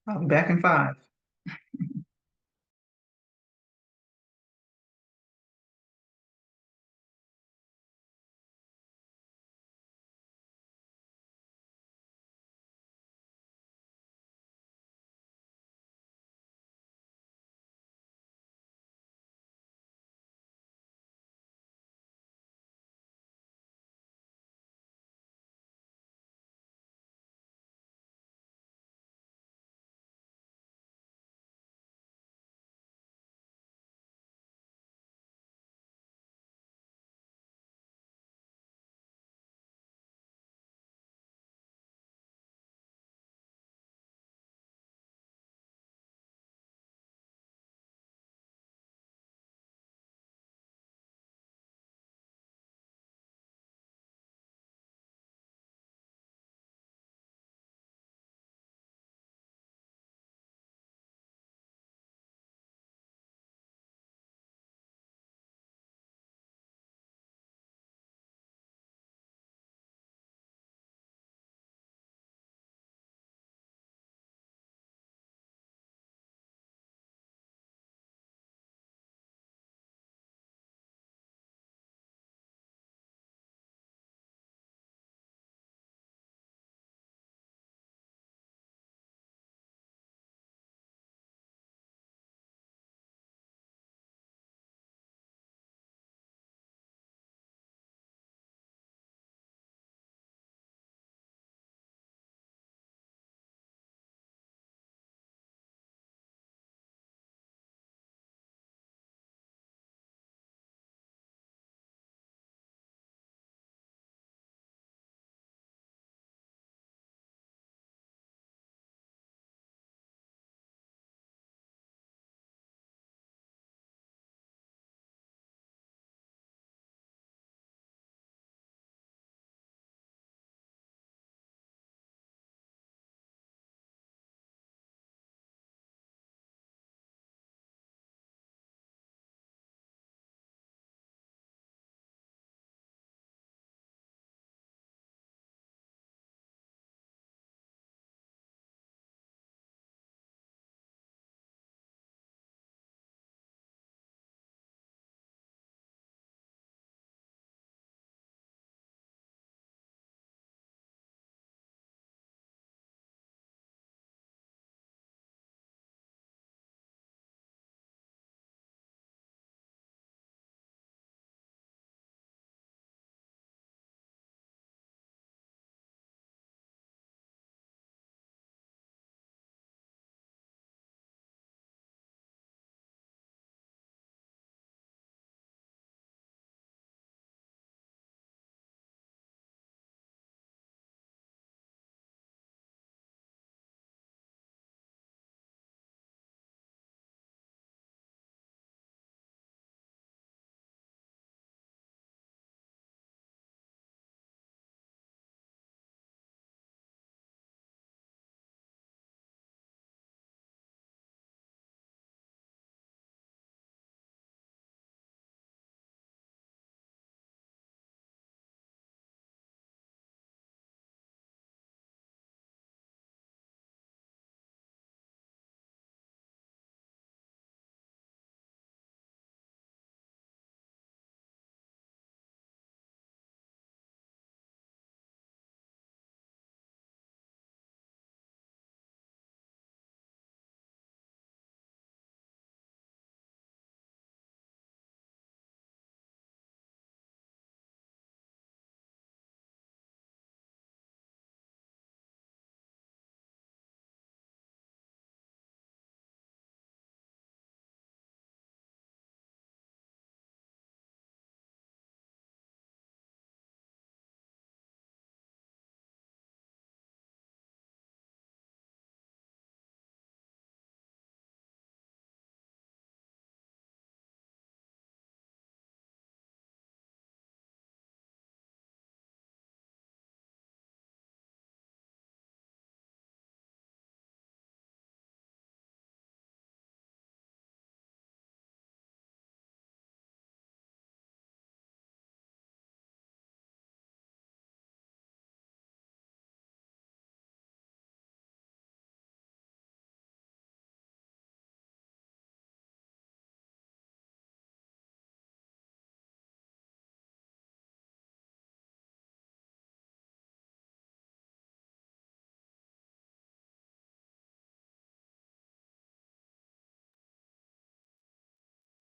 I'll be back in 5.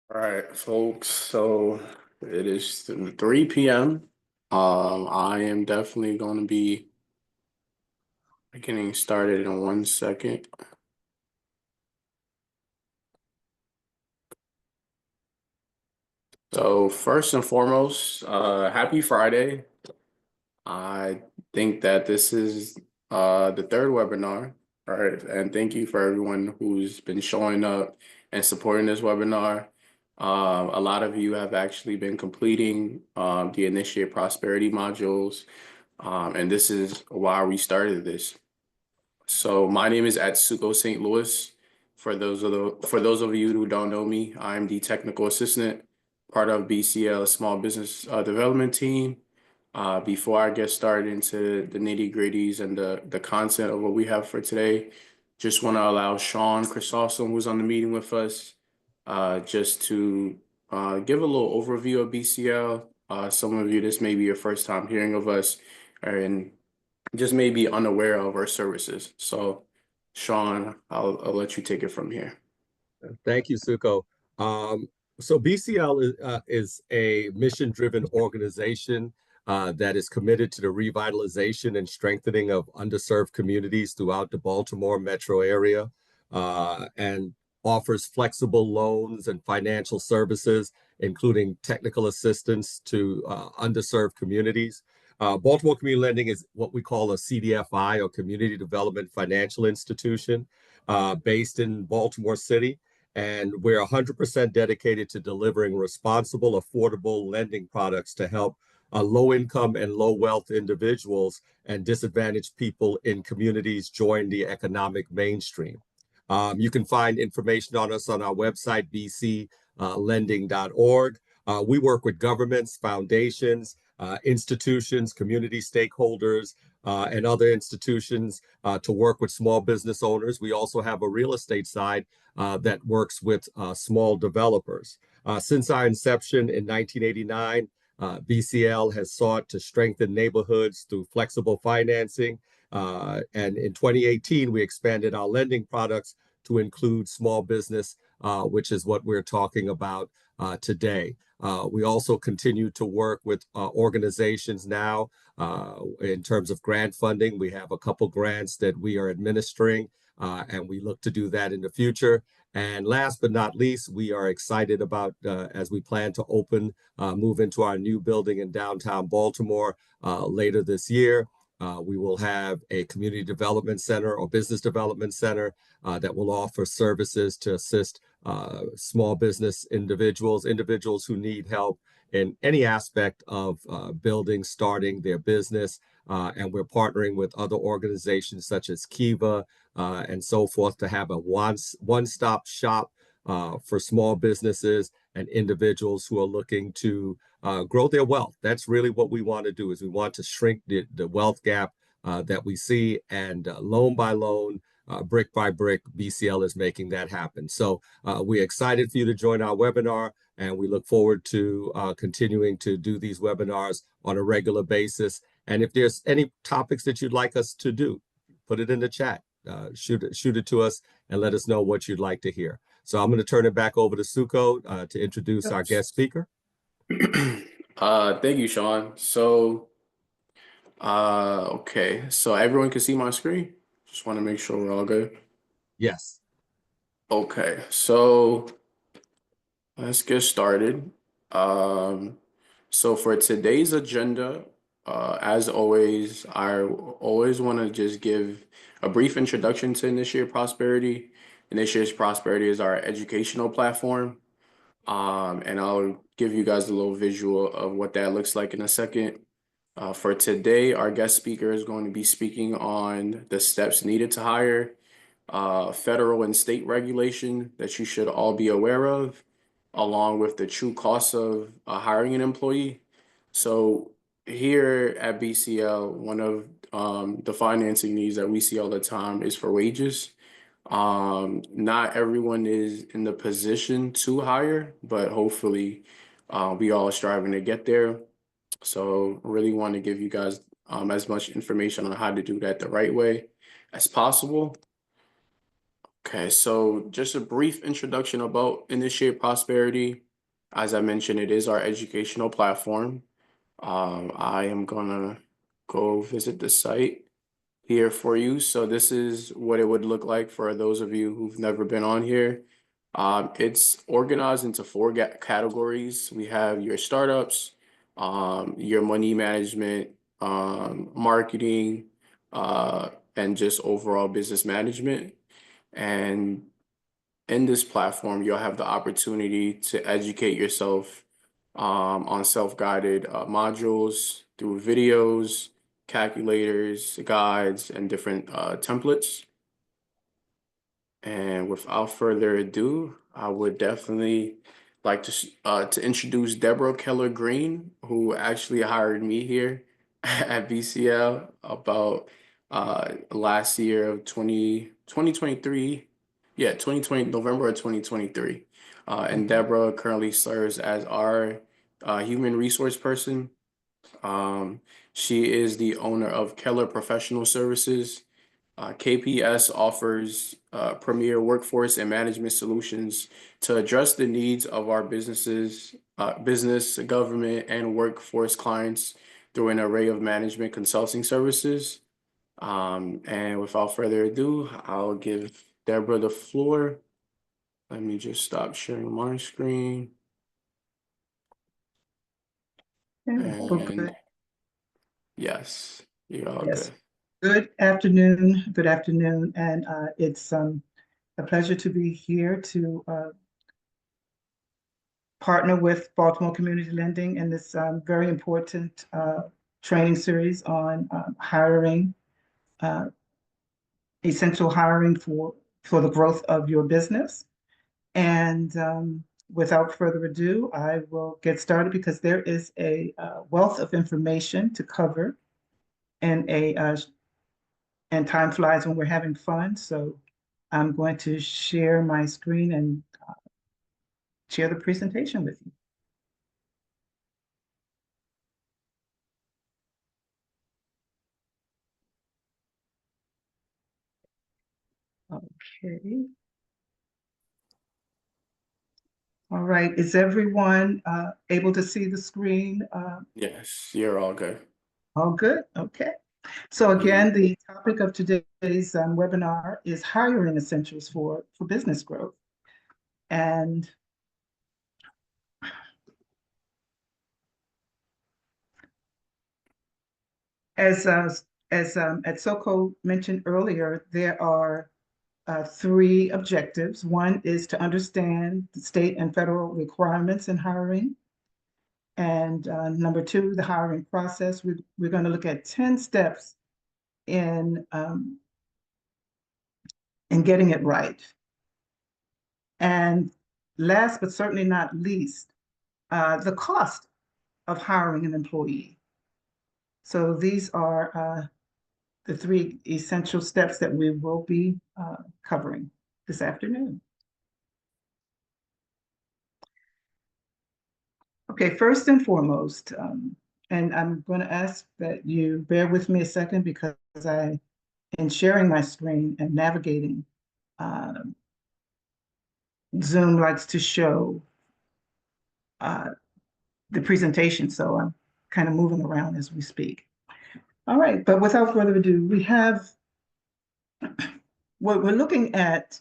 All right, folks. So it is 3 p.m. I am definitely going to be getting started in 1 second. So first and foremost, happy Friday. I think that this is the third webinar, right? And thank you for everyone who's been showing up and supporting this webinar. A lot of you have actually been completing the Initiate Prosperity modules, and this is why we started this. So my name is Atsuko St. Louis. For those of you who don't know me, I'm the technical assistant, part of BCL Small Business Development Team. Before I get started into the nitty-gritties and the content of what we have for today, just want to allow Sean Chrysostom, who's on the meeting with us, just to give a little overview of BCL. Some of you, this may be your first time hearing of us, and just may be unaware of our services. So, Sean, I'll let you take it from here. Thank you, Suko. Um, so BCL is a mission-driven organization that is committed to the revitalization and strengthening of underserved communities throughout the Baltimore metro area, and offers flexible loans and financial services, including technical assistance to underserved communities. Baltimore Community Lending is what we call a CDFI, or Community Development Financial Institution, based in Baltimore City. And we're 100% dedicated to delivering responsible, affordable lending products to help low income and low wealth individuals and disadvantaged people in communities join the economic mainstream. You can find information on us on our website, bclending.org. We work with governments, foundations, institutions, community stakeholders, and other institutions to work with small business owners. We also have a real estate side that works with small developers. Since our inception in 1989, BCL has sought to strengthen neighborhoods through flexible financing. And in 2018, we expanded our lending products to include small business, which is what we're talking about today. We also continue to work with organizations now in terms of grant funding. We have a couple grants that we are administering, and we look to do that in the future. And last but not least, we are excited about, as we plan to move into our new building in downtown Baltimore later this year. We will have a community development center or business development center that will offer services to assist small business individuals who need help in any aspect of building, starting their business. And we're partnering with other organizations such as Kiva and so forth to have a one-stop shop for small businesses and individuals who are looking to grow their wealth. That's really what we want to do, is we want to shrink the wealth gap that we see, and loan by loan, brick by brick, BCL is making that happen. So we're excited for you to join our webinar, and we look forward to continuing to do these webinars on a regular basis. And if there's any topics that you'd like us to do, put it in the chat. Shoot it to us and let us know what you'd like to hear. So I'm going to turn it back over to Suko to introduce our guest speaker. Thank you, Sean. So, okay, so everyone can see my screen. Just want to make sure we're all good. Yes. Okay, so let's get started. So for today's agenda, as always, I always want to just give a brief introduction to Initiate Prosperity. Initiate Prosperity is our educational platform. And I'll give you guys a little visual of what that looks like in a second. For today, our guest speaker is going to be speaking on the steps needed to hire, federal and state regulation that you should all be aware of, along with the true costs of hiring an employee. So here at BCL, one of the financing needs that we see all the time is for wages. Not everyone is in the position to hire, but hopefully we all are striving to get there. So really want to give you guys as much information on how to do that the right way as possible. Okay, so just a brief introduction about Initiate Prosperity. As I mentioned, it is our educational platform. I am gonna go visit the site here for you. So this is what it would look like for those of you who've never been on here. It's organized into four categories. We have your startups, your money management, marketing, and just overall business management. And in this platform, you'll have the opportunity to educate yourself on self-guided modules through videos, calculators, guides, and different templates. And without further ado, I would definitely like to introduce Debra Keller-Greene, who actually hired me here at BCL about last year of 2023. Yeah, 2020, November of 2023. And Okay. Debra currently serves as our human resource person. Um, she is the owner of Keller Professional Services. KPS offers premier workforce and management solutions to address the needs of our business, government, and workforce clients through an array of management consulting services. And without further ado, I'll give Deborah the floor. Let me just stop sharing my screen. Okay. Well, And good. yes, you're all Yes. good. Good afternoon. Good afternoon. And it's a pleasure to be here to partner with Baltimore Community Lending in this very important training series on hiring, uh, essential hiring for the growth of your business. And without further ado, I will get started because there is a wealth of information to cover and and time flies when we're having fun. So I'm going to share my screen and share the presentation with you. Okay. All right. Is everyone able to see the screen? Yes, you're all good. All good? Okay. So Mm, again, the topic of today's webinar is hiring essentials for business growth. And as Soko mentioned earlier, there are three objectives. One is to understand the state and federal requirements in hiring. And number two, the hiring process. We're going to look at 10 steps in getting it right. And last but certainly not least, the cost of hiring an employee. So these are the three essential steps that we will be covering this afternoon. Okay, first and foremost, and I'm going to ask that you bear with me a second because in sharing my screen and navigating, Zoom likes to show uh, the presentation, so I'm kind of moving around as we speak. All right, but without further ado, we have what we're looking at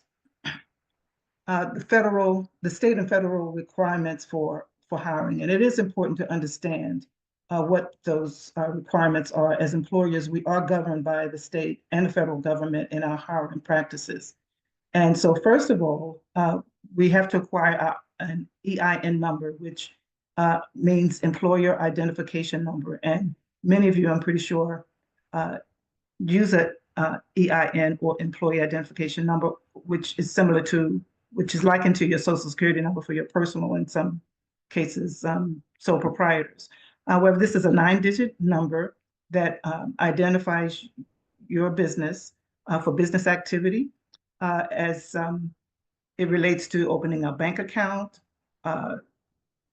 the state and federal requirements for hiring, and it is important to understand what those requirements are. As employers, we are governed by the state and the federal government in our hiring practices. And so, first of all, we have to acquire an EIN number, which means Employer Identification Number. And many of you, I'm pretty sure, use a EIN or Employee Identification Number, which is likened to your Social Security number for your personal, in some cases, sole proprietors. However, this is a 9-digit number that identifies your business for business activity as it relates to opening a bank account,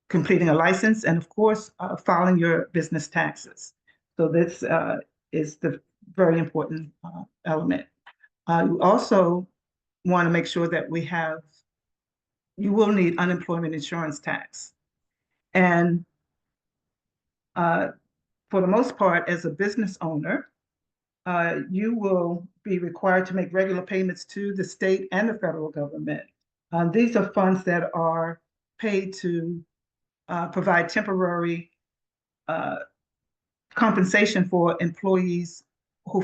completing a license, and of course, filing your business taxes. So this is the very important element. You also want to make sure that you will need unemployment insurance tax. And for the most part, as a business owner, you will be required to make regular payments to the state and the federal government. These are funds that are paid to provide temporary compensation for employees who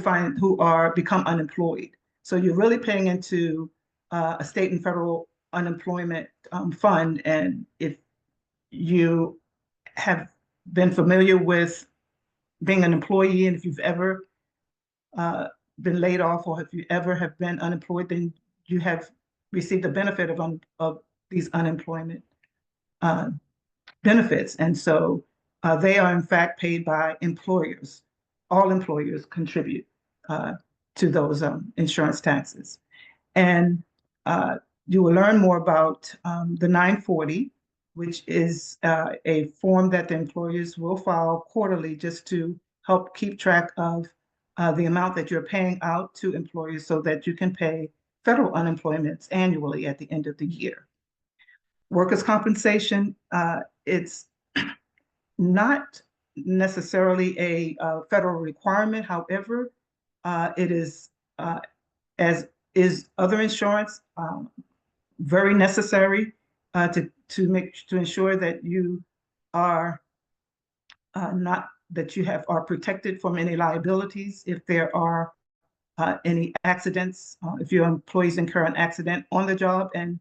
become unemployed. So you're really paying into a state and federal unemployment fund. And if you have been familiar with being an employee, and if you've ever been laid off, or if you ever have been unemployed, then you have received the benefit of these unemployment benefits. And so they are in fact paid by employers. All employers contribute to those insurance taxes. And you will learn more about the 940, which is a form that the employers will file quarterly just to help keep track of the amount that you're paying out to employers so that you can pay federal unemployment annually at the end of the year. Workers' compensation, it's not necessarily a federal requirement. However, it is, as is other insurance, very necessary to ensure that you are are protected from any liabilities if there are any accidents, if your employees incur an accident on the job, and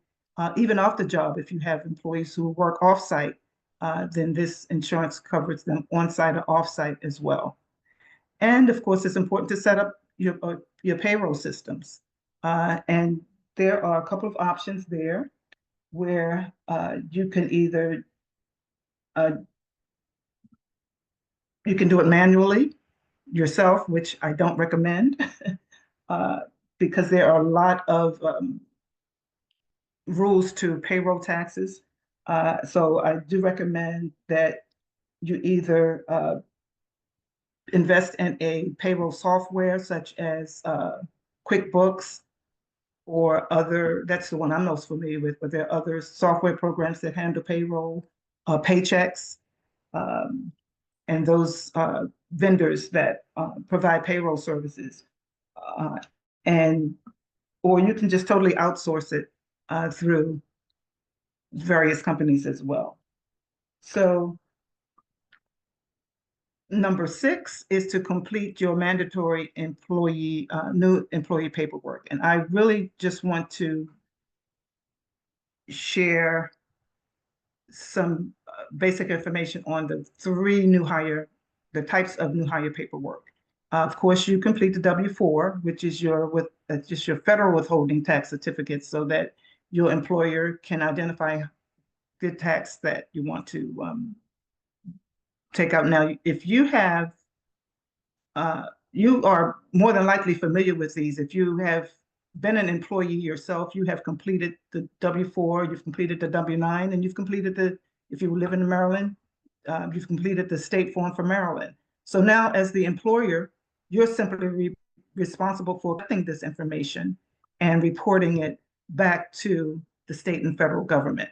even off the job. If you have employees who work off-site, then this insurance covers them on-site or off-site as well. And of course, it's important to set up your payroll systems. And there are a couple of options there where you can either you can do it manually yourself, which I don't recommend, because there are a lot of rules to payroll taxes. So I do recommend that you either invest in a payroll software such as QuickBooks or other, that's the one I'm most familiar with, but there are other software programs that handle payroll, Paychecks, and those vendors that provide payroll services. Or you can just totally outsource it through various companies as well. So number 6 is to complete your mandatory new employee paperwork. And I really just want to share some basic information on the types of new hire paperwork. Of course, you complete the W-4, which is just your federal withholding tax certificate, so that your employer can identify the tax that you want to take out. Now, if you have, you are more than likely familiar with these. If you have been an employee yourself, you have completed the W-4, you've completed the W-9, and you've completed if you live in Maryland, you've completed the state form for Maryland. So now, as the employer, you're simply responsible for collecting this information and reporting it back to the state and federal government.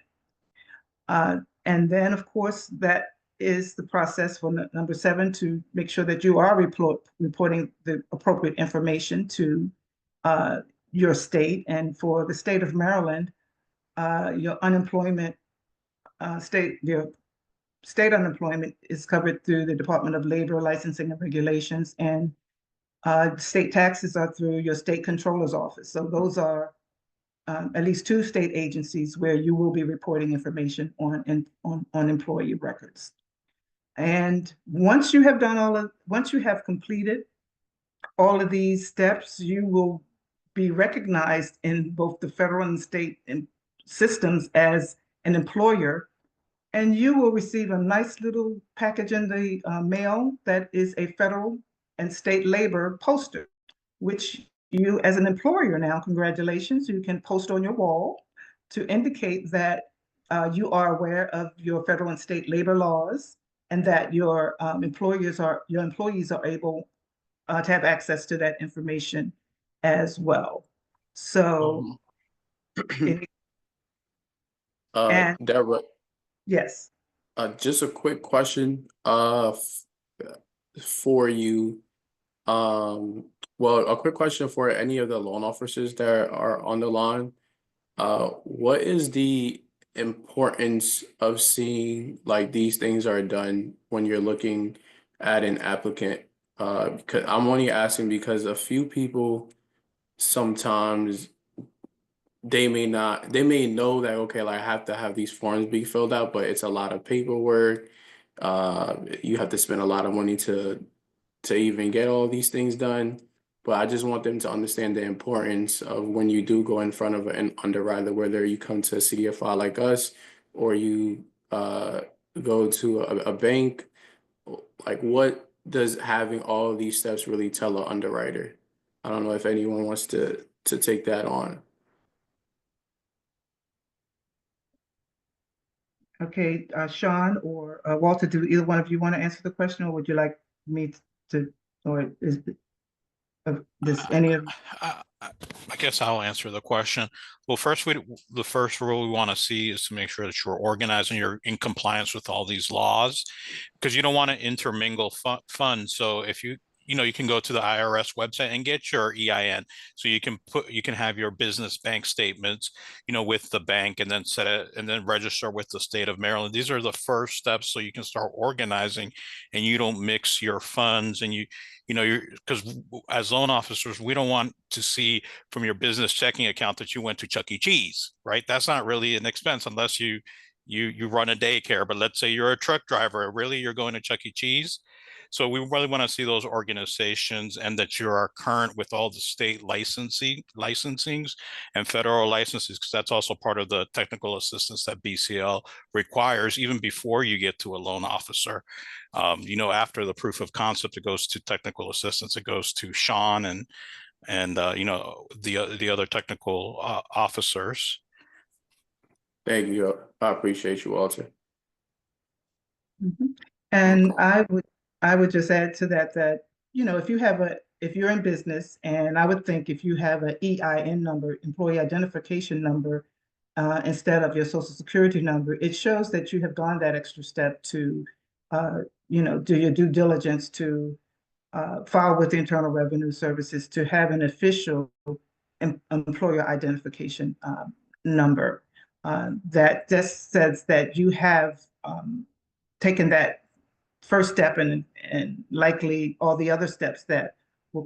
And then, of course, that is the process for number 7, to make sure that you are reporting the appropriate information to your state. And for the state of Maryland, your state unemployment is covered through the Department of Labor Licensing and Regulations, and state taxes are through your state controller's office. So those are at least 2 state agencies where you will be reporting information on employee records. And once you have completed all of these steps, you will be recognized in both the federal and state systems as an employer, and you will receive a nice little package in the mail that is a federal and state labor poster, which you, as an employer now, congratulations, you can post on your wall to indicate that you are aware of your federal and state labor laws, and that your employees are able to have access to that information as well. So Any- And Deborah, yes, just a quick question for you. Well, a quick question for any of the loan officers that are on the line. What is the importance of seeing like these things are done when you're looking at an applicant? Because I'm only asking because a few people sometimes they may know that okay, like I have to have these forms be filled out, but it's a lot of paperwork. You have to spend a lot of money to even get all these things done. But I just want them to understand the importance of when you do go in front of an underwriter, whether you come to a CDFI like us or you go to a bank, like what does having all of these steps really tell an underwriter? I don't know if anyone wants to take that on. okay, Sean or Walter, do either one of you want to answer the question, or would you like me to, or is this any of? I guess I'll answer the question. Well, the first rule we want to see is to make sure that you're organized and you're in compliance with all these laws, because you don't want to intermingle funds. So if you can go to the IRS website and get your EIN. So you can have your business bank statements, with the bank, and then set it and then register with the state of Maryland. These are the first steps so you can start organizing and you don't mix your funds, and because as loan officers, we don't want to see from your business checking account that you went to Chuck E. Cheese, right? That's not really an expense unless you run a daycare. But let's say you're a truck driver, really you're going to Chuck E. Cheese. So we really want to see those organizations and that you are current with all the state licensings and federal licenses, because that's also part of the technical assistance that BCL requires even before you get to a loan officer. After the proof of concept, it goes to technical assistance, it goes to Sean and the other technical officers. Thank you. I appreciate you, Walter. Mhm. And Okay. I would just add to that if you're in business, and I would think if you have an EIN number, employee identification number, instead of your social security number, it shows that you have gone that extra step to do your due diligence to file with the Internal Revenue Services to have an official employer identification number. That just says that you have taken that first step, and likely all the other steps that will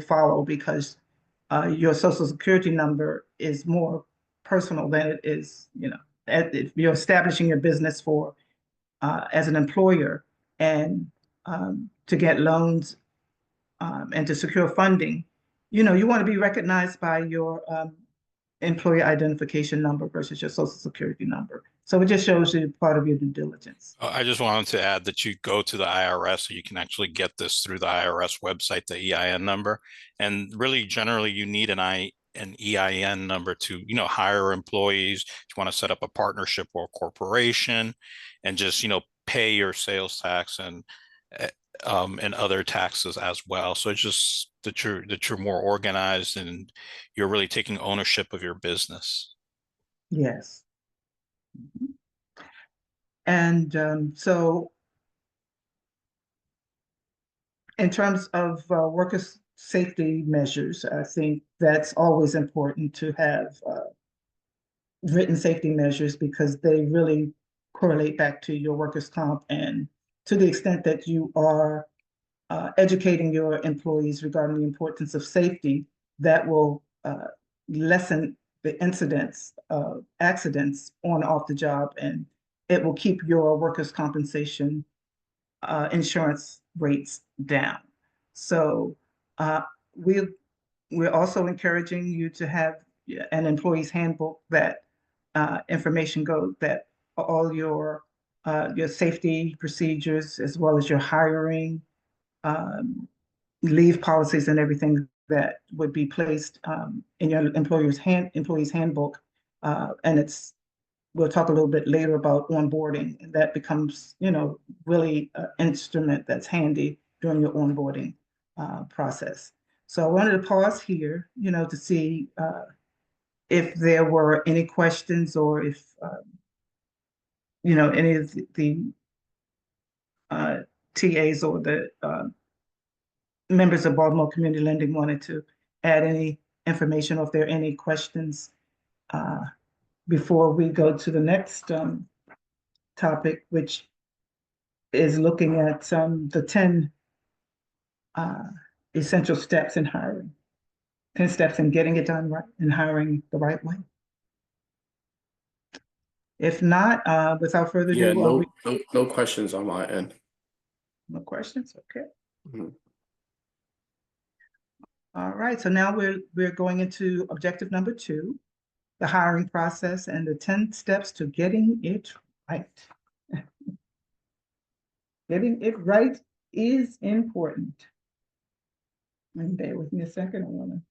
follow, because your social security number is more personal than it is, if you're establishing your business for as an employer, and to get loans and to secure funding, you want to be recognized by your employer identification number versus your social security number. So it just shows you part of your due diligence. I just wanted to add that you go to the IRS, so you can actually get this through the IRS website, the EIN number. And really, generally, you need an EIN number to, hire employees. You want to set up a partnership or corporation, and just, pay your sales tax and other taxes as well. So it's just that you're more organized and you're really taking ownership of your business. Yes. And so in terms of workers' safety measures, I think that's always important to have written safety measures, because they really correlate back to your workers' comp. And to the extent that you are educating your employees regarding the importance of safety, that will lessen the incidents of accidents on and off the job, and it will keep your workers' compensation insurance rates down. So we we're also encouraging you to have an employee's handbook that information go that all your safety procedures, as well as your hiring, leave policies, and everything that would be placed in your employee's handbook. And we'll talk a little bit later about onboarding, and that becomes, really an instrument that's handy during your onboarding process. So I wanted to pause here, to see if there were any questions, or if any of the TAs or the members of Baltimore Community Lending wanted to add any information, or if there are any questions before we go to the next topic, which is looking at the 10 essential steps in hiring, 10 steps in getting it done right and hiring the right way. If not, without further ado, Yeah, no questions on my end. No questions? Okay. Mhm. All right, so now we're going into objective number 2, the hiring process and the 10 steps to getting it right. Getting it right is important. And bear with me a second, I wanna.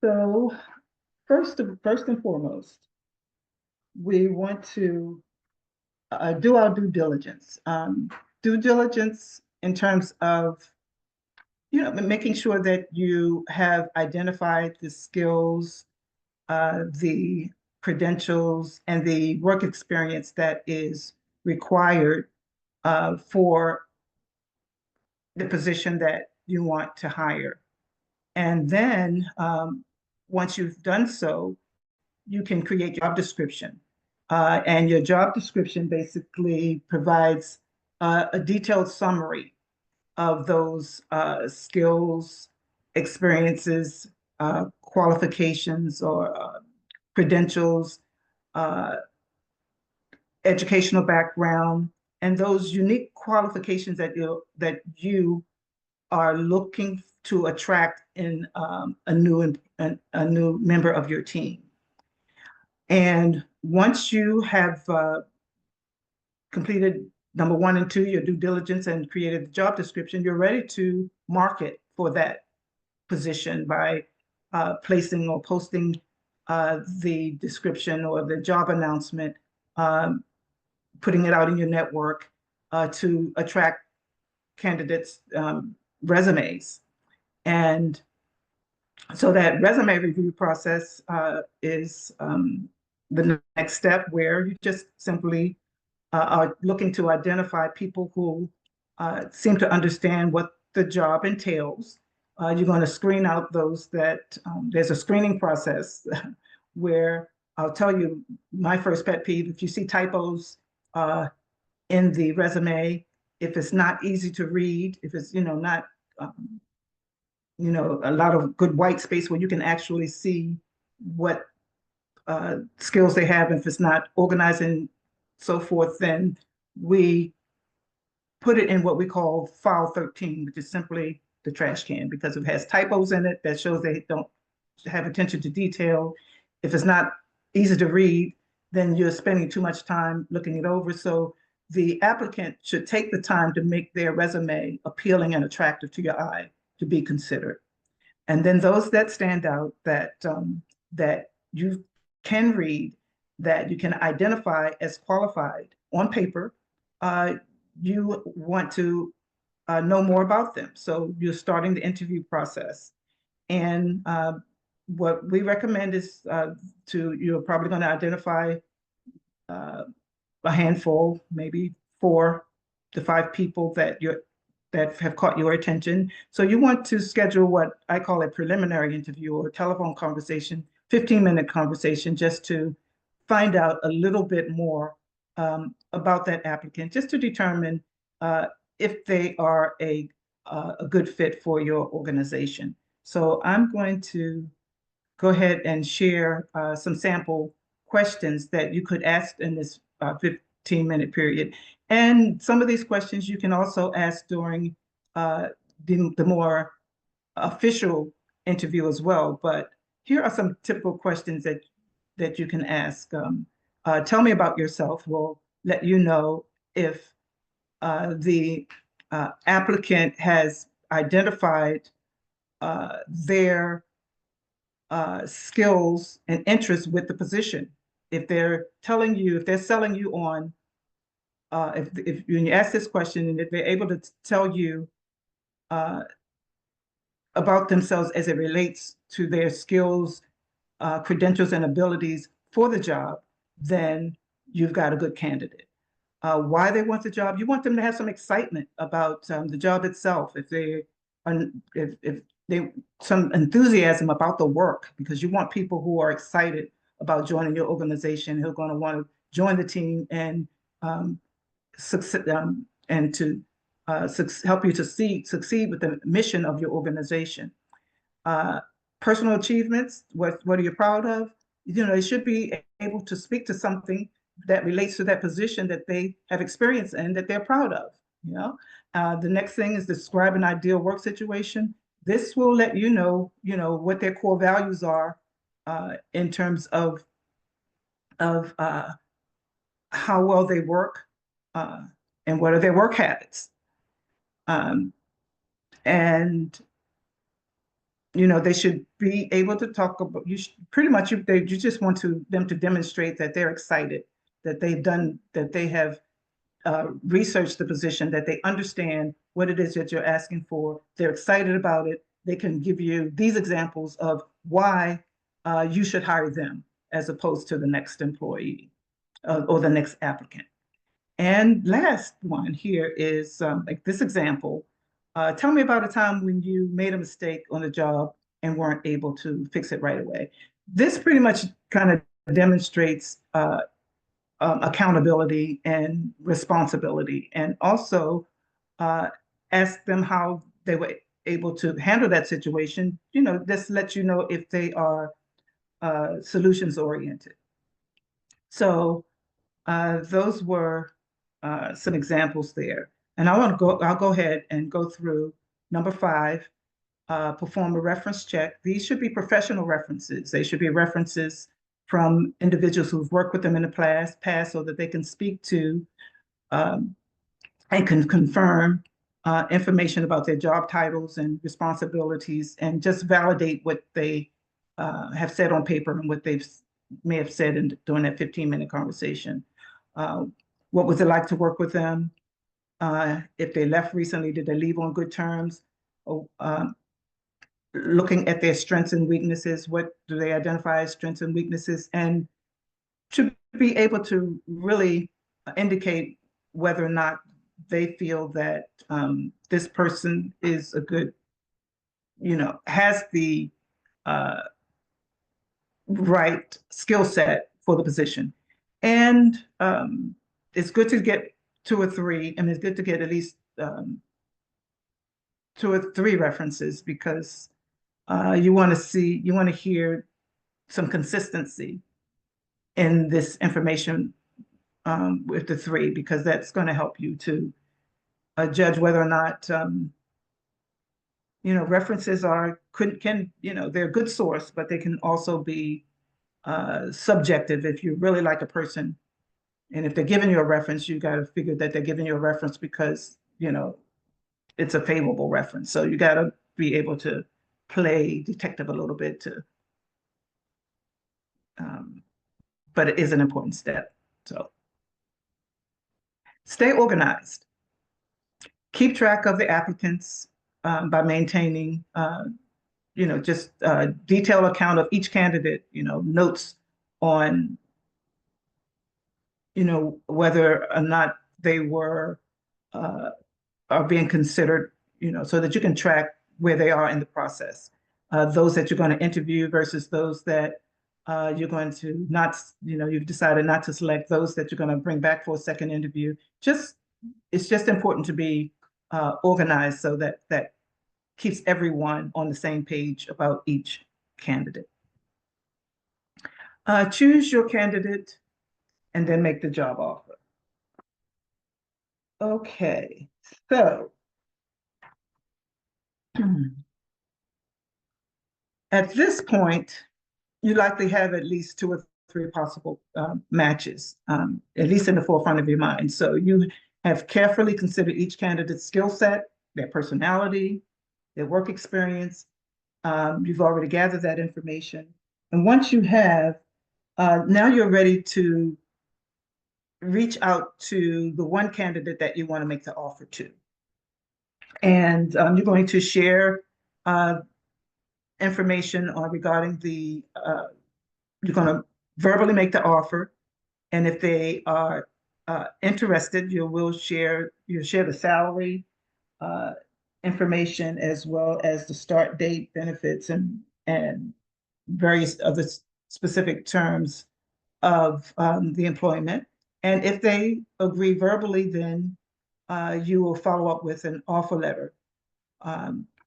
So first and foremost, we want to do our due diligence. Due diligence in terms of making sure that you have identified the skills, the credentials, and the work experience that is required for the position that you want to hire. And then once you've done so, you can create your job description. And your job description basically provides a detailed summary of those skills, experiences, qualifications, or credentials, educational background, and those unique qualifications that you are looking to attract in a new member of your team. And once you have completed number 1 and 2, your due diligence, and created the job description, you're ready to market for that position by placing or posting the description or the job announcement, putting it out in your network to attract candidates' resumes. And so that resume review process is the next step, where you just simply are looking to identify people who seem to understand what the job entails. You're going to screen out those that there's a screening process where I'll tell you my first pet peeve: if you see typos in the resume, if it's not easy to read, if it's not a lot of good white space where you can actually see what skills they have, if it's not organized and so forth, then we put it in what we call file 13, which is simply the trash can, because it has typos in it that shows they don't have attention to detail. If it's not easy to read, then you're spending too much time looking it over. So the applicant should take the time to make their resume appealing and attractive to your eye to be considered. And then those that stand out, that that you can read, that you can identify as qualified on paper, you want to know more about them. So you're starting the interview process. And what we recommend is you're probably going to identify a handful, maybe 4 to 5 people that have caught your attention. So you want to schedule what I call a preliminary interview, or a telephone conversation, 15-minute conversation, just to find out a little bit more about that applicant, just to determine if they are a good fit for your organization. So I'm going to go ahead and share some sample questions that you could ask in this 15-minute period. And some of these questions you can also ask during the more official interview as well. But here are some typical questions that you can ask. Tell me about yourself. We'll let you know if the applicant has identified their skills and interests with the position. if they're telling you, if they're selling you on, if when you ask this question and if they're able to tell you about themselves as it relates to their skills, credentials, and abilities for the job, then you've got a good candidate. Why they want the job? You want them to have some excitement about the job itself. If they are, if they some enthusiasm about the work, because you want people who are excited about joining your organization, who are going to want to join the team and succeed and to help you to succeed with the mission of your organization. Personal achievements, what are you proud of? You know, they should be able to speak to something that relates to that position that they have experience in that they're proud of. You know, the next thing is describe an ideal work situation. This will let you know what their core values are in terms of how well they work and what are their work habits. And they should be able to talk about, you just want them to demonstrate that they're excited, that they have researched the position, that they understand what it is that you're asking for. They're excited about it. They can give you these examples of why you should hire them as opposed to the next employee or the next applicant. And last one here is like this example. Tell me about a time when you made a mistake on the job and weren't able to fix it right away. This pretty much kind of demonstrates accountability and responsibility, and also ask them how they were able to handle that situation. This lets you know if they are solutions oriented. So those were some examples there. And I'll go ahead and go through number 5, perform a reference check. These should be professional references. They should be references from individuals who've worked with them in the past so that they can speak to and can confirm information about their job titles and responsibilities, and just validate what they have said on paper and what they may have said during that 15-minute conversation. What was it like to work with them? If they left recently, did they leave on good terms? Looking at their strengths and weaknesses, what do they identify as strengths and weaknesses? And should be able to really indicate whether or not they feel that this person is a good, has the right skill set for the position. And it's good to get 2 or 3, and it's good to get at least 2 or 3 references, because you want to hear some consistency in this information with the 3, because that's going to help you to judge whether or not references they're a good source, but they can also be subjective. If you really like a person, and if they're giving you a reference, you got to figure that they're giving you a reference because it's a favorable reference. So you got to be able to play detective a little bit but it is an important step. So stay organized. Keep track of the applicants by maintaining just a detailed account of each candidate, notes on whether or not they are being considered, so that you can track where they are in the process. Those that you're going to interview versus those that you're going to not, you've decided not to select, those that you're going to bring back for a second interview. It's just important to be organized so that keeps everyone on the same page about each candidate. Choose your candidate and then make the job offer. Okay, so at this point, you likely have at least 2 or 3 possible matches, at least in the forefront of your mind. So you have carefully considered each candidate's skill set, their personality, their work experience. You've already gathered that information. And once you have, now you're ready to reach out to the one candidate that you want to make the offer to. And you're going to share information regarding you're going to verbally make the offer. And if they are interested, you'll share the salary information, as well as the start date, benefits, and various other specific terms of the employment. And if they agree verbally, then you will follow up with an offer letter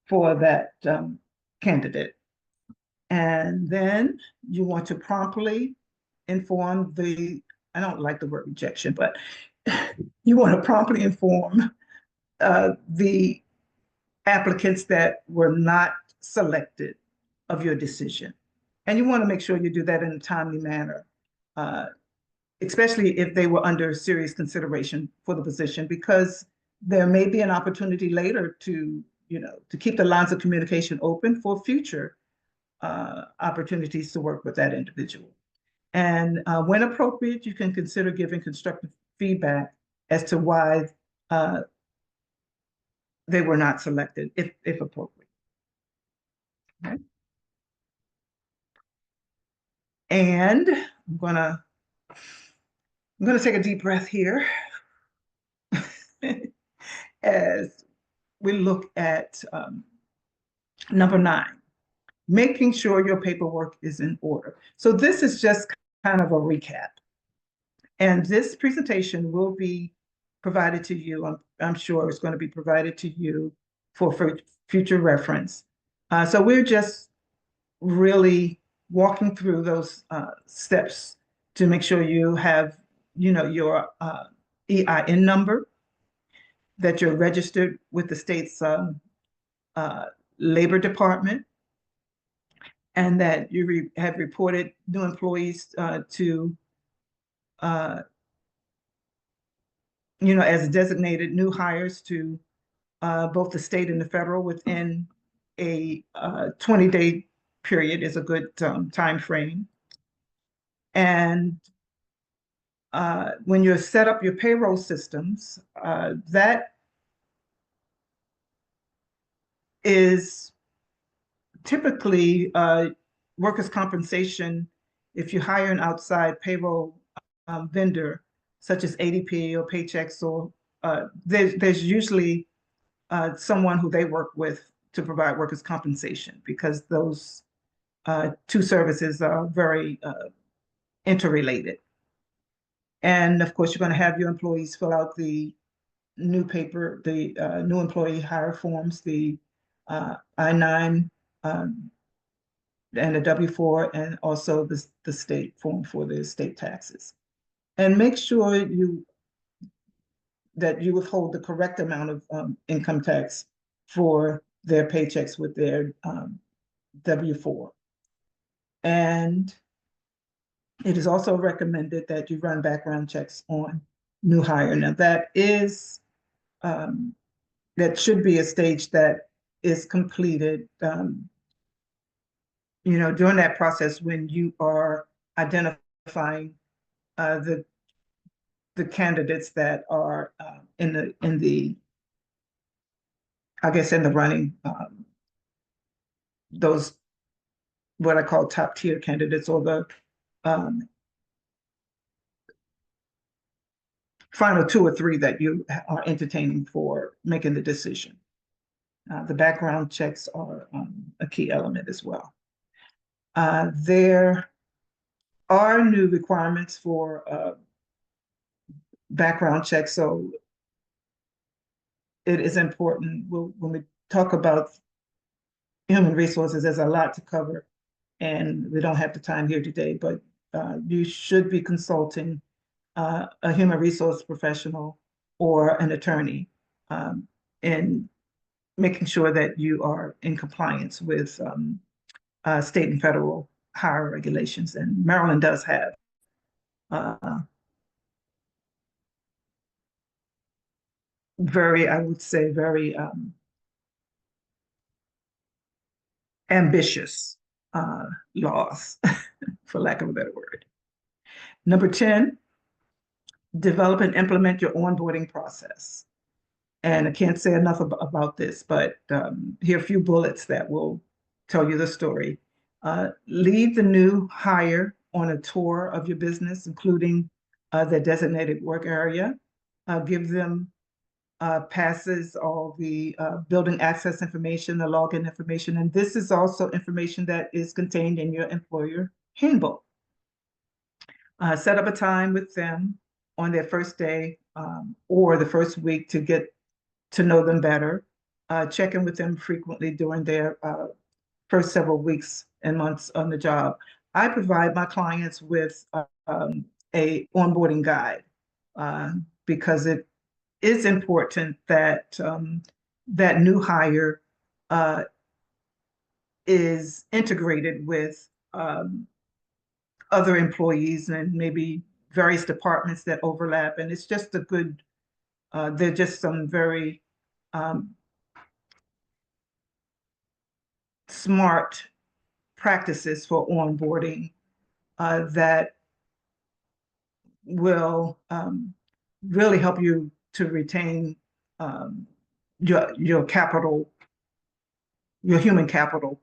for that candidate. And then you want to promptly inform I don't like the word rejection, but you want to promptly inform the applicants that were not selected of your decision. And you want to make sure you do that in a timely manner, especially if they were under serious consideration for the position, because there may be an opportunity later to keep the lines of communication open for future opportunities to work with that individual. And when appropriate, you can consider giving constructive feedback as to why they were not selected, if appropriate. Okay. And I'm gonna take a deep breath here as we look at number 9, making sure your paperwork is in order. So this is just kind of a recap. And this presentation will be provided to you. I'm sure it's going to be provided to you for future reference. So we're just really walking through those steps to make sure you have, your EIN number, that you're registered with the state's labor department, and that you have reported new employees to as designated new hires to both the state and the federal within a 20-day period is a good time frame. And when you set up your payroll systems, that is typically workers' compensation. If you hire an outside payroll vendor, such as ADP or Paychex, or there's usually someone who they work with to provide workers' compensation, because those two services are very interrelated. And of course, you're going to have your employees fill out the new employee hire forms, the I-9 and the W-4, and also the state form for the state taxes. And make sure that you withhold the correct amount of income tax for their paychecks with their W-4. And it is also recommended that you run background checks on new hire. Now that should be a stage that is completed during that process, when you are identifying the candidates that are in the running, those what I call top tier candidates, or the final 2 or 3 that you are entertaining for making the decision. The background checks are a key element as well. There are new requirements for background checks, so it is important. When we talk about human resources, there's a lot to cover, and we don't have the time here today, but you should be consulting a human resource professional or an attorney in making sure that you are in compliance with state and federal hire regulations. And Maryland does have I would say, very ambitious laws, for lack of a better word. Number 10, develop and implement your onboarding process. And I can't say enough about this, but here are a few bullets that will tell you the story. Lead the new hire on a tour of your business, including their designated work area. Give them passes, all the building access information, the login information, and this is also information that is contained in your employer handbook. Set up a time with them on their first day or the first week to get to know them better. Check in with them frequently during their first several weeks and months on the job. I provide my clients with a onboarding guide because it is important that that new hire is integrated with other employees and maybe various departments that overlap. And it's just a good, they're just some very smart practices for onboarding that will really help you to retain your capital, your human capital.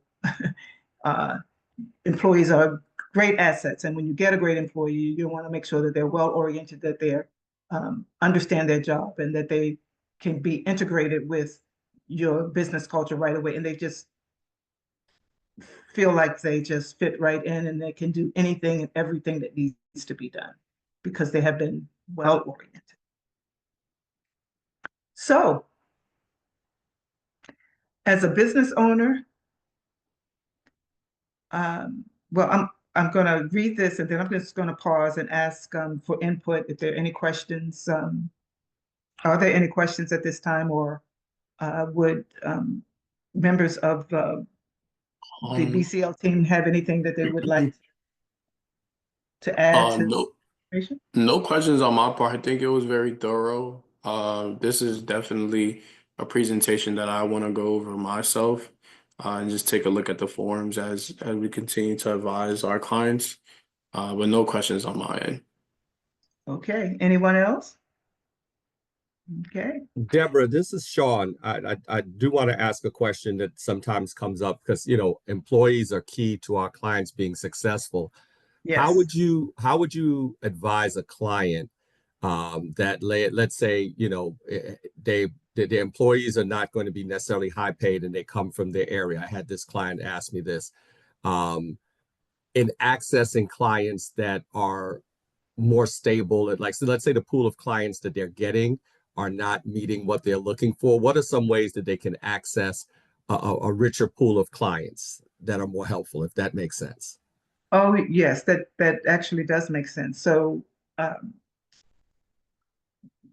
Employees are great assets, and when you get a great employee, you want to make sure that they're well oriented, that they understand their job, and that they can be integrated with your business culture right away, and they just feel like they just fit right in and they can do anything and everything that needs to be done because they have been well oriented. So, as a business owner, well, I'm going to read this and then I'm just going to pause and ask for input if there are any questions. Are there any questions at this time, or would members of the BCL team have anything that they would like to add to No, the information? no questions on my part. I think it was very thorough. This is definitely a presentation that I want to go over myself and just take a look at the forums as we continue to advise our clients. But no questions on my end. Okay, anyone else? Okay. Deborah, this is Sean. I do want to ask a question that sometimes comes up because, you know, employees are key to our clients being successful. Yes. How would you advise a client that let's say, you know, the employees are not going to be necessarily high paid and they come from their area? I had this client ask me this, in accessing clients that are more stable, like, so let's say the pool of clients that they're getting are not meeting what they're looking for. What are some ways that they can access a richer pool of clients that are more helpful, if that makes sense? Oh, yes, that actually does make sense. So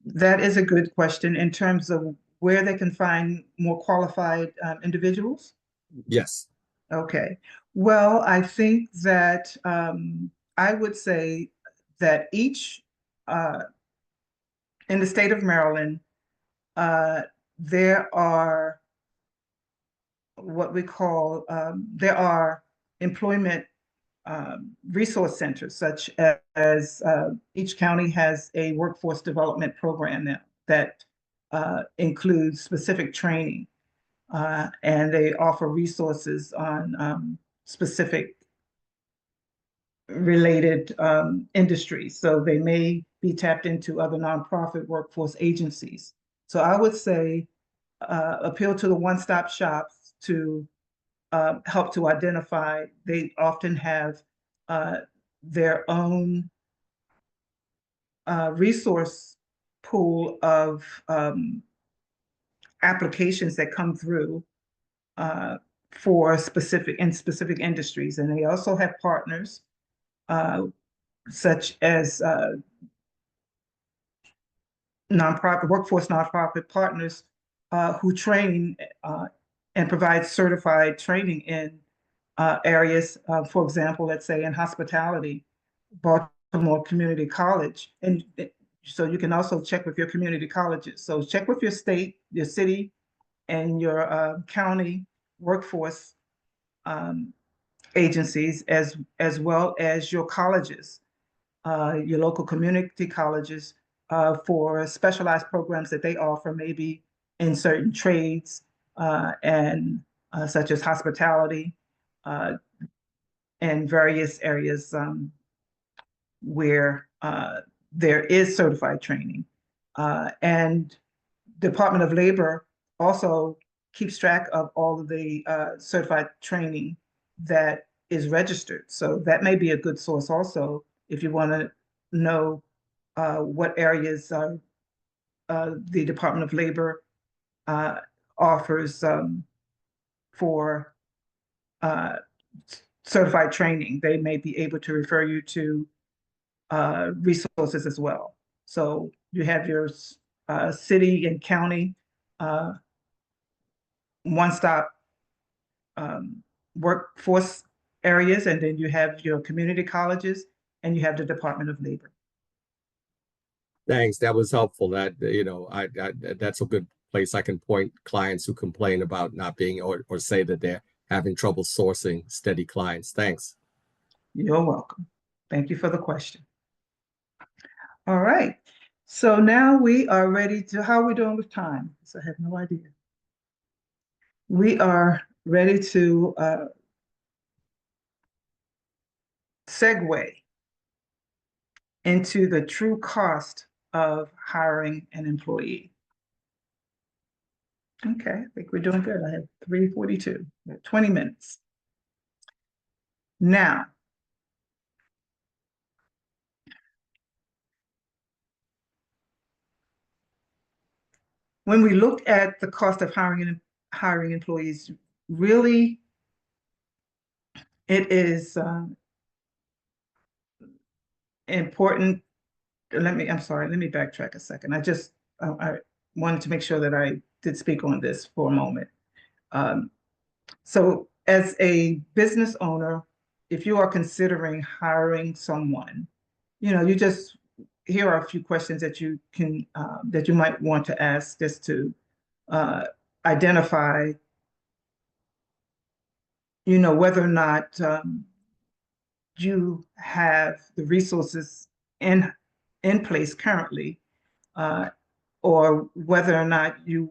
that is a good question in terms of where they can find more qualified individuals. Yes. Okay. Well, I think that I would say that each in the state of Maryland, there are what we call there are employment resource centers, such as each county has a workforce development program now that includes specific training, and they offer resources on specific related industries. So they may be tapped into other nonprofit workforce agencies. So I would say appeal to the one-stop shops to help to identify. They often have their own resource pool of applications that come through for specific industries, and they also have partners such as workforce nonprofit partners who train and provide certified training in areas, for example, let's say in hospitality, Baltimore Community College. And so you can also check with your community colleges. So check with your state, your city, and your county workforce agencies as well as your colleges. your local community colleges for specialized programs that they offer, maybe in certain trades and such as hospitality and various areas where there is certified training. And Department of Labor also keeps track of all of the certified training that is registered. So that may be a good source also if you want to know what areas the Department of Labor offers for certified training. They may be able to refer you to resources as well. So you have your city and county one-stop workforce areas, and then you have your community colleges, and you have the Department of Labor. Thanks. That was helpful. That, that's a good place I can point clients who complain about not being or say that they're having trouble sourcing steady clients. Thanks. You're welcome. Thank you for the question. All right. So now we are ready to, how are we doing with time? So I have no idea. We are ready to segue into the true cost of hiring an employee. Okay, I think we're doing good. I have 3:42, 20 minutes. Now, when we look at the cost of hiring employees, really, it is important. I'm sorry, let me backtrack a second. I wanted to make sure that I did speak on this for a moment. So as a business owner, if you are considering hiring someone, here are a few questions that you can that you might want to ask just to identify, whether or not you have the resources in place currently, or whether or not you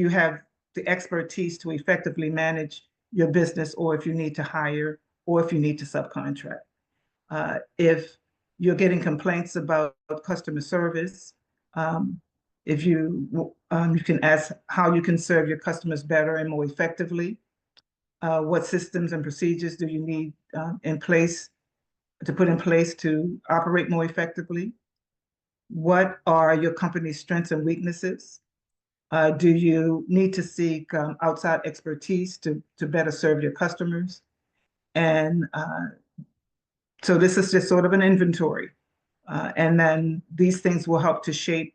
have the expertise to effectively manage your business, or if you need to hire, or if you need to subcontract. If you're getting complaints about customer service, if you can ask how you can serve your customers better and more effectively. What systems and procedures do you need put in place to operate more effectively? What are your company's strengths and weaknesses? Do you need to seek outside expertise to better serve your customers? And so this is just sort of an inventory. And then these things will help to shape,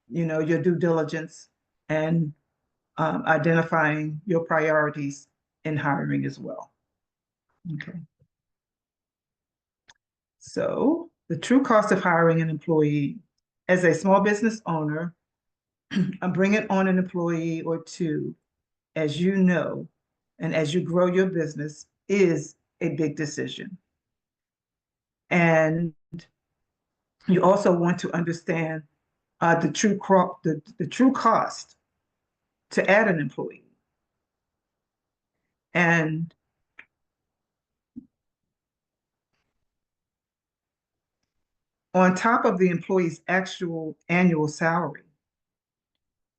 your due diligence and identifying your priorities in hiring as well. Okay. So the true cost of hiring an employee. As a small business owner, bringing on an employee or two, as you know, and as you grow your business, is a big decision. And you also want to understand the true cost to add an employee. And on top of the employee's actual annual salary,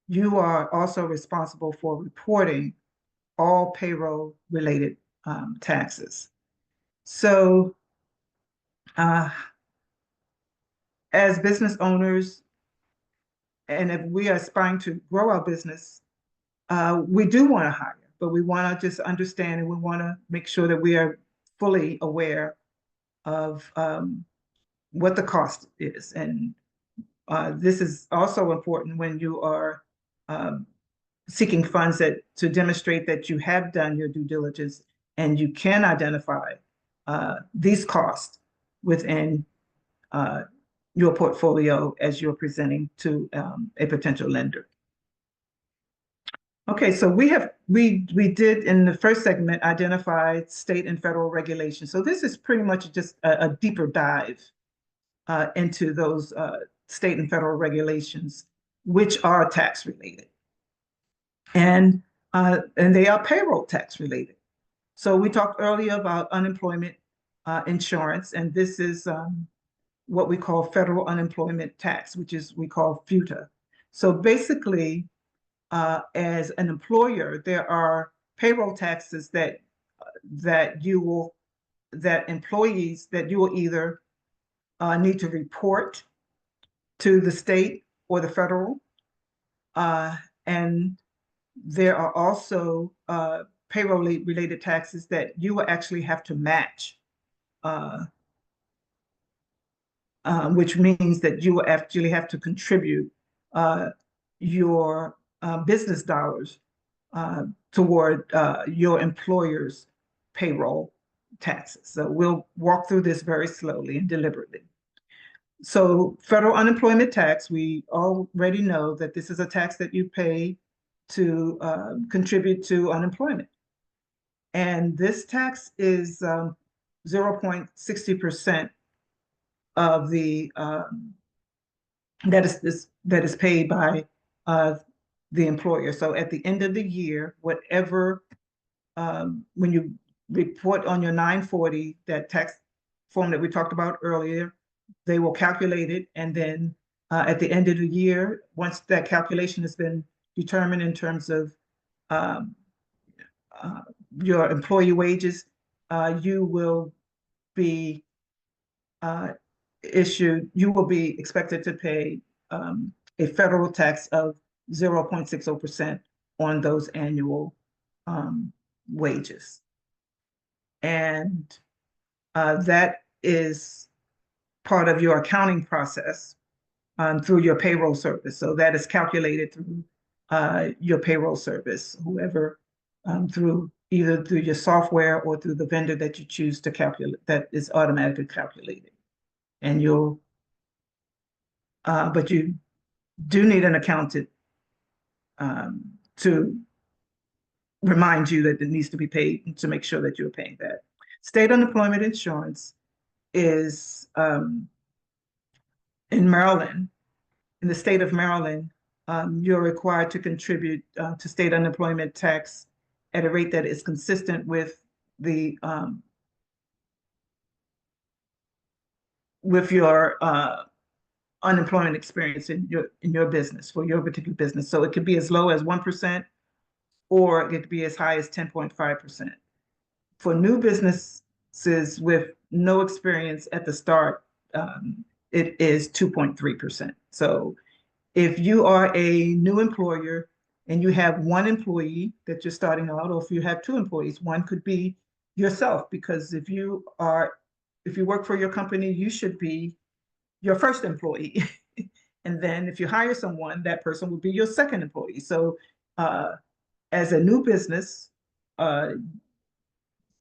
you are also responsible for reporting all payroll-related taxes. So as business owners, and if we are aspiring to grow our business, we do want to hire, but we want to just understand, and we want to make sure that we are fully aware of what the cost is. And this is also important when you are seeking funds to demonstrate that you have done your due diligence and you can identify these costs within your portfolio as you're presenting to a potential lender. Okay, so we did in the first segment identify state and federal regulations. So this is pretty much just a deeper dive into those state and federal regulations, which are tax related. And they are payroll tax related. So we talked earlier about unemployment insurance, and this is what we call federal unemployment tax, which is we call FUTA. So basically, as an employer, there are payroll taxes that employees that you will either need to report to the state or the federal, and there are also payroll related taxes that you will actually have to match, which means that you will actually have to contribute your business dollars toward your employer's payroll taxes. So we'll walk through this very slowly and deliberately. So federal unemployment tax, we already know that this is a tax that you pay to contribute to unemployment. And this tax is 0.60% of the that is paid by the employer. So at the end of the year, whatever when you report on your 940, that tax form that we talked about earlier, they will calculate it, and then at the end of the year, once that calculation has been determined in terms of your employee wages, you will be you will be expected to pay a federal tax of 0.60% on those annual wages. And that is part of your accounting process through your payroll service. So that is calculated through your payroll service, whoever, either through your software or through the vendor that you choose to calculate, that is automatically calculated. And but you do need an accountant to remind you that it needs to be paid, to make sure that you're paying that. State unemployment insurance is in Maryland, in the state of Maryland, you're required to contribute to state unemployment tax at a rate that is consistent with the with your unemployment experience in your business, for your particular business. So it could be as low as 1%, or it could be as high as 10.5%. For new businesses with no experience at the start, it is 2.3%. So if you are a new employer and you have one employee that you're starting out, or if you have two employees, one could be yourself, because if you work for your company, you should be your first employee. And then if you hire someone, that person will be your second employee. So as a new business,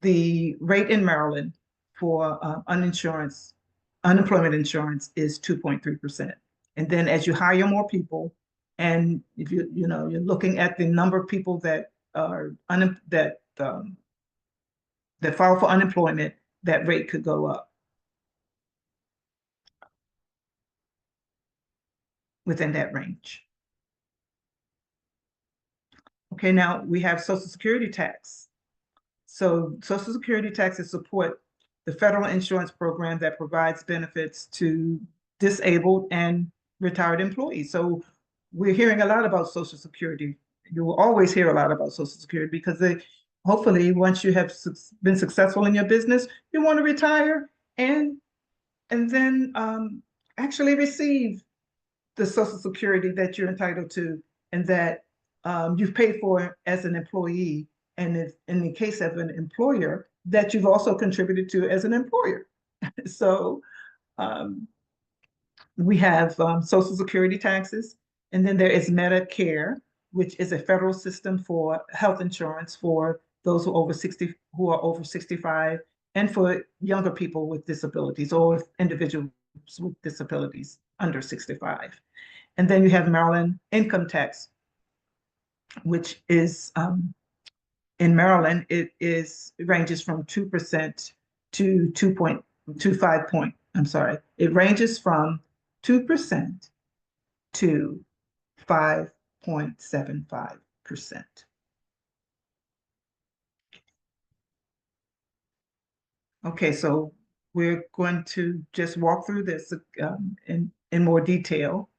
the rate in Maryland for unemployment insurance is 2.3%. And then as you hire more people, and if you're looking at the number of people that are that file for unemployment, that rate could go up within that range. Okay, now we have Social Security tax. So Social Security taxes support the federal insurance program that provides benefits to disabled and retired employees. So we're hearing a lot about Social Security. You will always hear a lot about Social Security, because hopefully once you have been successful in your business, you want to retire and then actually receive the Social Security that you're entitled to, and that you've paid for as an employee, and if in the case of an employer, that you've also contributed to as an employer. So we have Social Security taxes, and then there is Medicare, which is a federal system for health insurance for those who are over 65, and for younger people with disabilities, or individuals with disabilities under 65. And then you have Maryland income tax, which is in Maryland, it ranges from 2% to 5.2%. I'm sorry, it ranges from 2% to 5.75%. Okay, so we're going to just walk through this in more detail.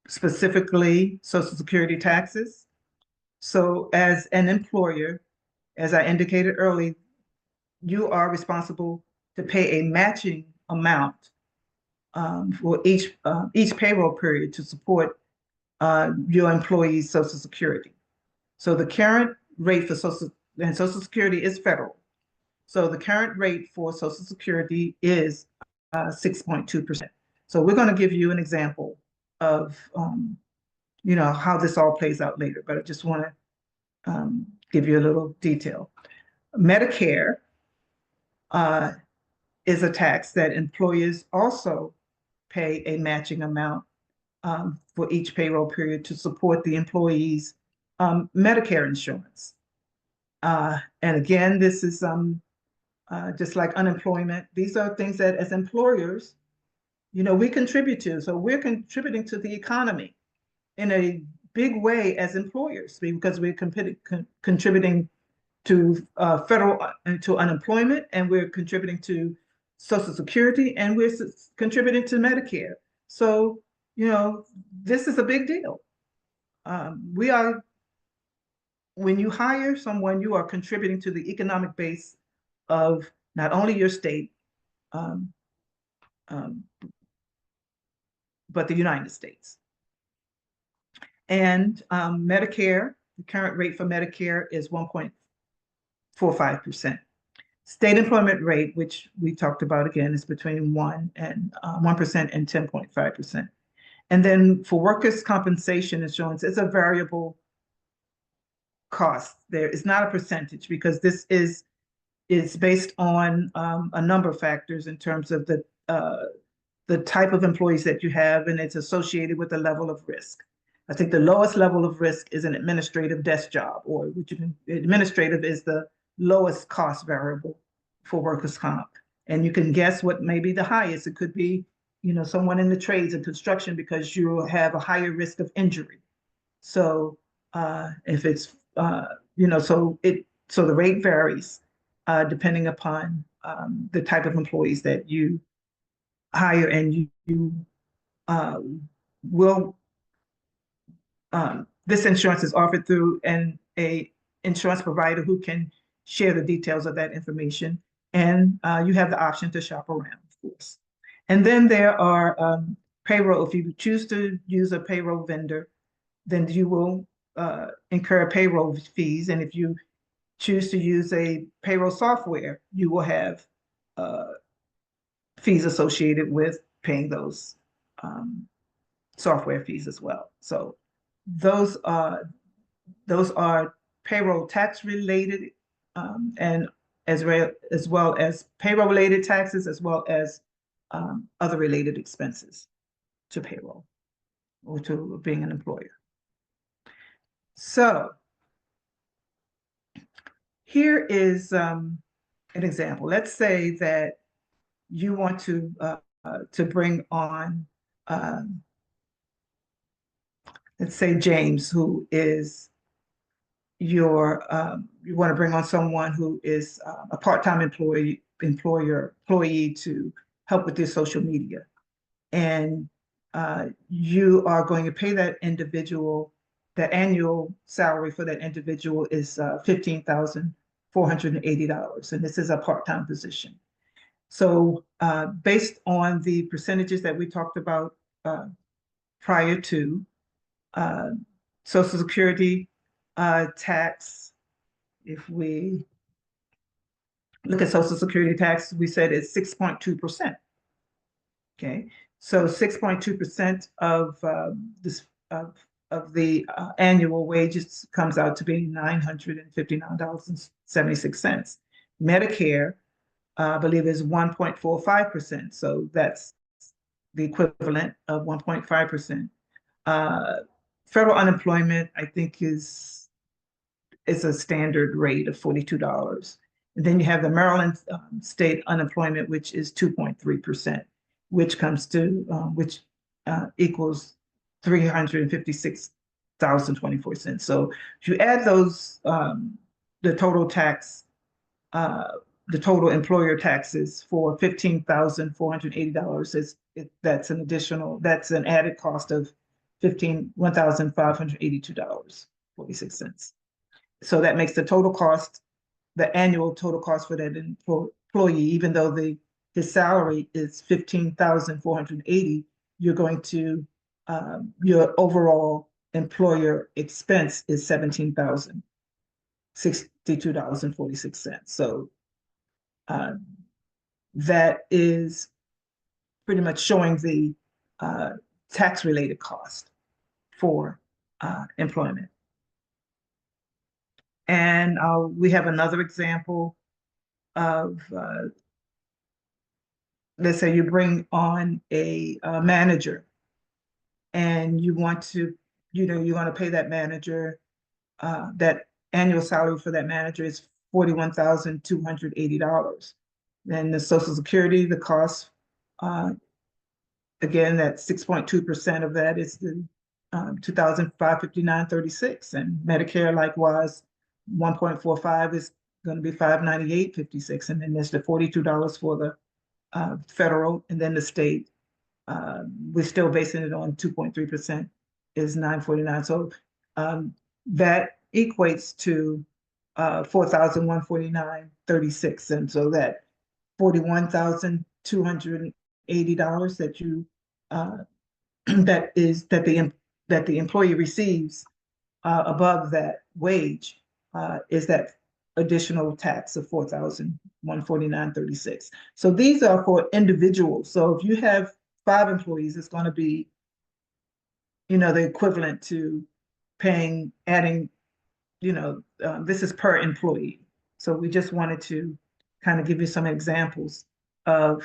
Specifically, Social Security taxes. So as an employer, as I indicated earlier, you are responsible to pay a matching amount for each payroll period to support your employees' Social Security. So the current rate for Social Security is federal. So the current rate for Social Security is 6.2%. So we're going to give you an example of how this all plays out later, but I just want to give you a little detail. Medicare is a tax that employers also pay a matching amount for each payroll period to support the employees' Medicare insurance. And again, this is just like unemployment. These are things that as employers, we contribute to. So we're contributing to the economy in a big way as employers because we're contributing to federal to unemployment, and we're contributing to Social Security, and we're contributing to Medicare. So, this is a big deal. When you hire someone, you are contributing to the economic base of not only your state, but the United States. And Medicare, the current rate for Medicare is 1.45%. State employment rate, which we talked about again, is between 1% and 10.5%. And then for workers' compensation insurance, it's a variable cost. There is not a percentage because this is based on a number of factors in terms of the type of employees that you have, and it's associated with the level of risk. I think the lowest level of risk is an administrative desk job, or administrative is the lowest cost variable for workers' comp. And you can guess what may be the highest. It could be, someone in the trades and construction because you have a higher risk of injury. So if it's, so the rate varies depending upon the type of employees that you hire, and you will. This insurance is offered through a insurance provider who can share the details of that information, and you have the option to shop around, of course. And then there are payroll. If you choose to use a payroll vendor, then you will incur payroll fees, and if you choose to use a payroll software, you will have fees associated with paying those software fees as well. So those are payroll tax related, and as well as payroll related taxes, as well as other related expenses to payroll or to being an employer. So here is an example. Let's say that you want to bring on, let's say James, who is you want to bring on someone who is a part-time employee to help with their social media. And you are going to pay that individual, the annual salary for that individual is $15,480. And this is a part-time position. So based on the percentages that we talked about prior to, Social Security tax, if we look at Social Security tax, we said it's 6.2%. Okay, so 6.2% of the annual wages comes out to be $959.76. Medicare, I believe, is 1.45%. So that's the equivalent of 1.5%. Federal unemployment, I think, is a standard rate of $42. And then you have the Maryland state unemployment, which is 2.3%, which comes to which equals $356,024. So if you add those, the total tax, the total employer taxes for $15,480 that's an added cost of $1,582.46. So that makes the total cost, the annual total cost for that employee, even though his salary is $15,480, you're going to your overall employer expense is $17,062.46. So that is pretty much showing the tax-related cost for employment. And we have another example of, let's say you bring on a manager and you want to, you want to pay that manager, that annual salary for that manager is $41,280. Then the Social Security, the cost, again, that 6.2% of that is the $2,559.36, and Medicare likewise 1.45 is going to be $598.56, and then there's the $42 for the federal, and then the state. We're still basing it on 2.3% is $949. So that equates to $4,149.36, and so that $41,280 that you that the employee receives above that wage is that additional tax of $4,149.36. So these are for individuals. So if you have 5 employees, it's going to be, the equivalent to adding, this is per employee. So we just wanted to kind of give you some examples of,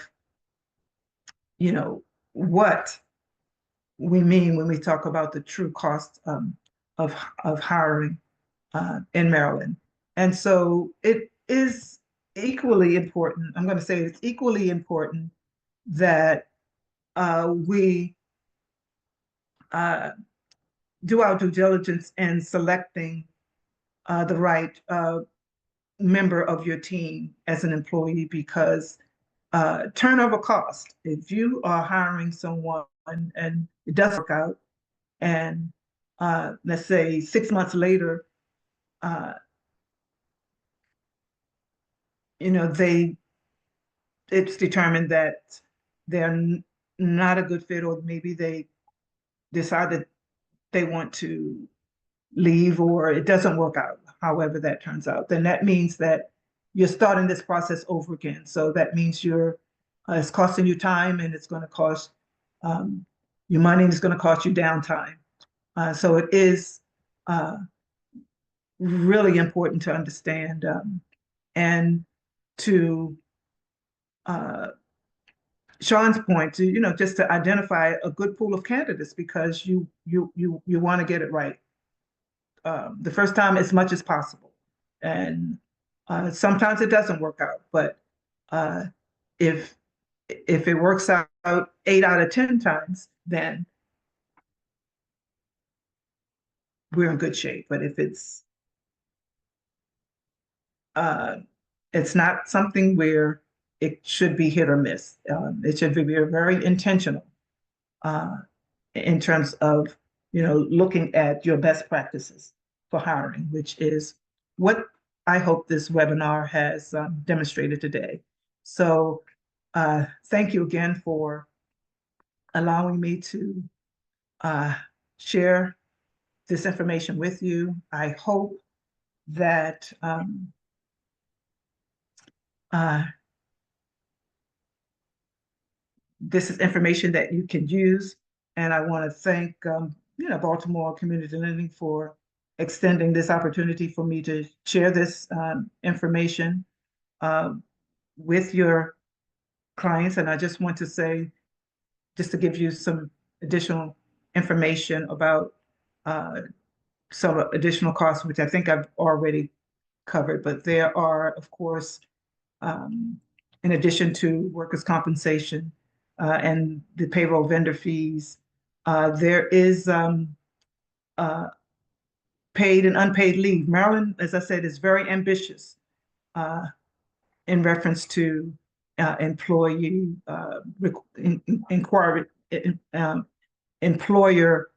what we mean when we talk about the true cost of hiring in Maryland. And so it is equally important, I'm going to say it's equally important that we do our due diligence in selecting the right member of your team as an employee, because turnover cost. If you are hiring someone and it doesn't work out, and let's say 6 months later, it's determined that they're not a good fit, or maybe they decide that they want to leave, or it doesn't work out, however that turns out, then that means that you're starting this process over again. So that means it's costing you time, and it's going to cost you money, and it's going to cost you downtime. So it is really important to understand and to Sean's point, to just to identify a good pool of candidates, because you want to get it right the first time as much as possible. And sometimes it doesn't work out, but if it works out 8 out of 10 times, then we're in good shape. But if it's not something where it should be hit or miss. It should be very intentional in terms of looking at your best practices for hiring, which is what I hope this webinar has demonstrated today. So thank you again for allowing me to share this information with you. I hope that this is information that you can use, and I want to thank Baltimore Community Lending for extending this opportunity for me to share this information with your clients. And I just want to say, just to give you some additional information about some additional costs, which I think I've already covered, but there are, of course, in addition to workers' compensation and the payroll vendor fees, there is paid and unpaid leave. Maryland, as I said, is very ambitious in reference to employee inquiry, employer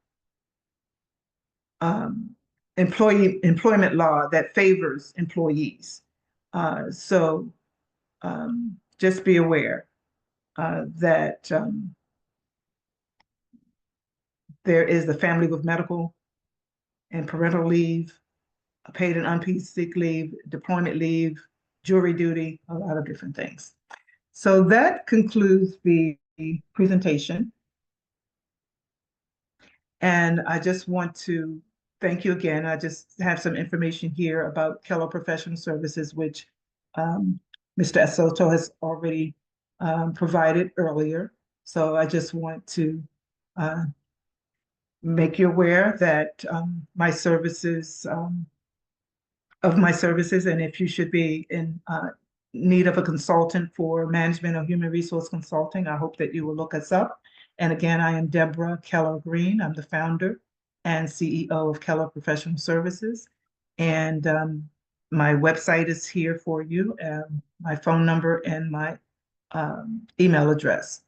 employment law that favors employees. So just be aware that there is the family with medical and parental leave, paid and unpaid sick leave, deployment leave, jury duty, a lot of different things. So that concludes the presentation. And I just want to thank you again. I just have some information here about Keller Professional Services, which Mr. Asoto has already provided earlier. So I just want to make you aware that my services, and if you should be in need of a consultant for management or human resource consulting, I hope that you will look us up. And again, I am Debra Keller-Greene. I'm the founder and CEO of Keller Professional Services. And my website is here for you, my phone number and my email address.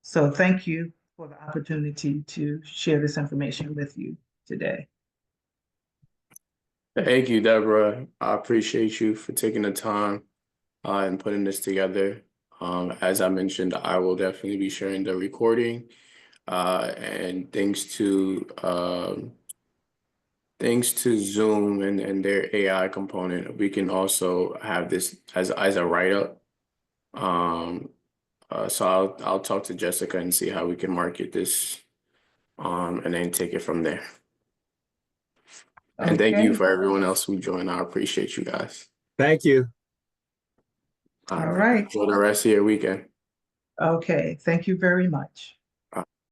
So thank you for the opportunity to share this information with you today. Thank you, Deborah. I appreciate you for taking the time and putting this together. As I mentioned, I will definitely be sharing the recording. And thanks to Zoom and their AI component, we can also have this as a write-up. So I'll talk to Jessica and see how we can market this, and then take it from there. And thank you Okay. for everyone else who joined. I appreciate you guys. Thank you. All right. Enjoy the rest of your weekend. Okay. Thank you very much.